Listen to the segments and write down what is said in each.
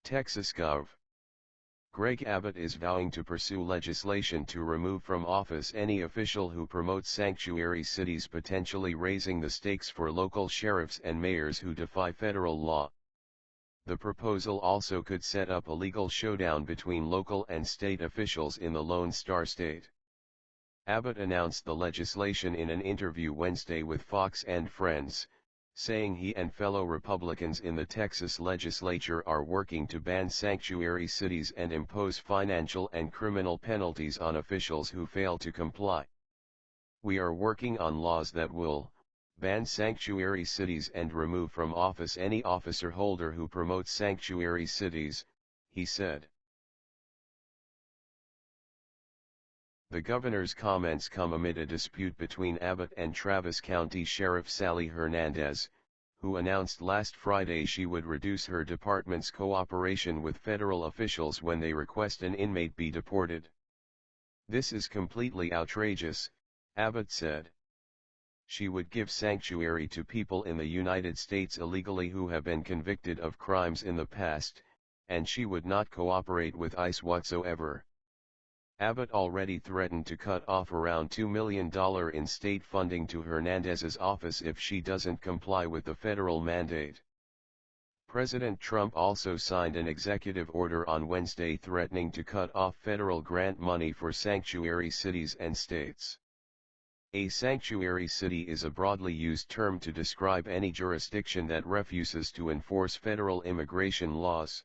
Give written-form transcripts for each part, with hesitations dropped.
Texas Gov. Greg Abbott is vowing to pursue legislation to remove from office any official who promotes sanctuary cities, potentially raising the stakes for local sheriffs and mayors who defy federal law. The proposal also could set up a legal showdown between local and state officials in the Lone Star State. Abbott announced the legislation in an interview Wednesday with Fox and Friends, saying he and fellow Republicans in the Texas legislature are working to ban sanctuary cities and impose financial and criminal penalties on officials who fail to comply. "We are working on laws that will ban sanctuary cities and remove from office any officer holder who promotes sanctuary cities," he said. The governor's comments come amid a dispute between Abbott and Travis County Sheriff Sally Hernandez, who announced last Friday she would reduce her department's cooperation with federal officials when they request an inmate be deported. "This is completely outrageous," Abbott said. She would give sanctuary to people in the United States illegally who have been convicted of crimes in the past, and she would not cooperate with ICE whatsoever. Abbott already threatened to cut off around $2 million in state funding to Hernandez's office if she doesn't comply with the federal mandate. President Trump also signed an executive order on Wednesday threatening to cut off federal grant money for sanctuary cities and states. A sanctuary city is a broadly used term to describe any jurisdiction that refuses to enforce federal immigration laws.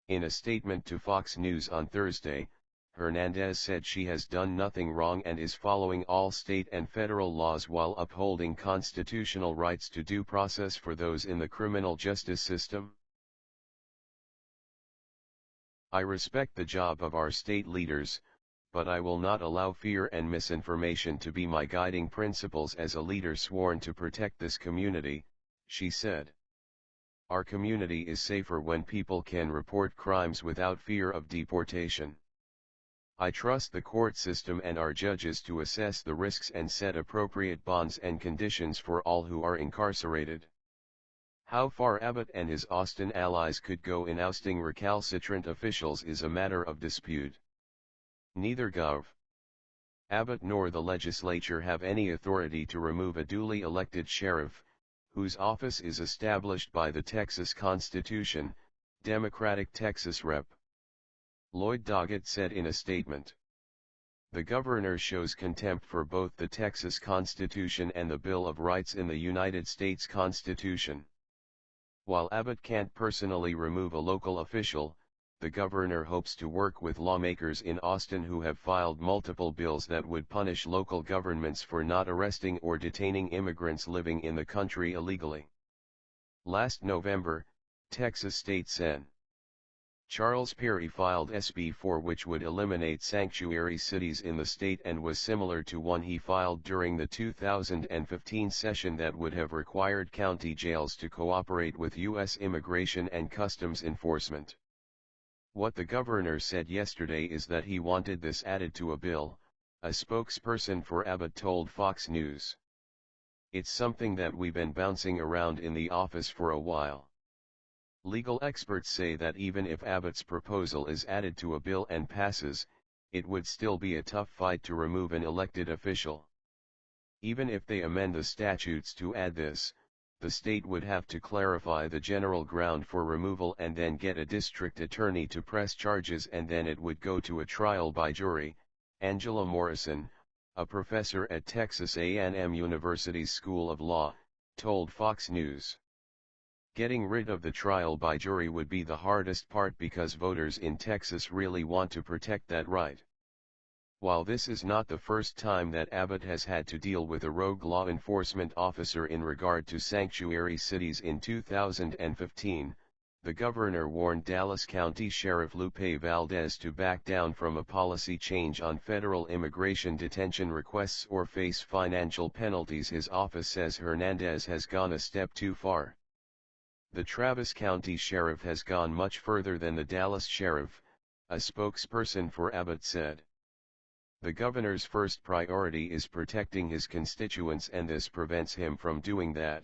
In a statement to Fox News on Thursday, Hernandez said she has done nothing wrong and is following all state and federal laws while upholding constitutional rights to due process for those in the criminal justice system. "I respect the job of our state leaders, but I will not allow fear and misinformation to be my guiding principles as a leader sworn to protect this community," she said. "Our community is safer when people can report crimes without fear of deportation. I trust the court system and our judges to assess the risks and set appropriate bonds and conditions for all who are incarcerated." How far Abbott and his Austin allies could go in ousting recalcitrant officials is a matter of dispute. Neither Gov. Abbott nor the legislature have any authority to remove a duly elected sheriff, whose office is established by the Texas Constitution, Democratic Texas Rep. Lloyd Doggett said in a statement. The governor shows contempt for both the Texas Constitution and the Bill of Rights in the United States Constitution. While Abbott can't personally remove a local official, the governor hopes to work with lawmakers in Austin who have filed multiple bills that would punish local governments for not arresting or detaining immigrants living in the country illegally. Last November, Texas State Sen. Charles Perry filed SB 4, which would eliminate sanctuary cities in the state and was similar to one he filed during the 2015 session that would have required county jails to cooperate with U.S. Immigration and Customs Enforcement. What the governor said yesterday is that he wanted this added to a bill, a spokesperson for Abbott told Fox News. "It's something that we've been bouncing around in the office for a while." Legal experts say that even if Abbott's proposal is added to a bill and passes, it would still be a tough fight to remove an elected official. Even if they amend the statutes to add this, the state would have to clarify the general ground for removal and then get a district attorney to press charges, and then it would go to a trial by jury. Angela Morrison, a professor at Texas A&M University's School of Law, told Fox News. Getting rid of the trial by jury would be the hardest part because voters in Texas really want to protect that right. While this is not the first time that Abbott has had to deal with a rogue law enforcement officer in regard to sanctuary cities in 2015, the governor warned Dallas County Sheriff Lupe Valdez to back down from a policy change on federal immigration detention requests or face financial penalties. His office says Hernandez has gone a step too far. The Travis County Sheriff has gone much further than the Dallas Sheriff, a spokesperson for Abbott said. The governor's first priority is protecting his constituents, and this prevents him from doing that.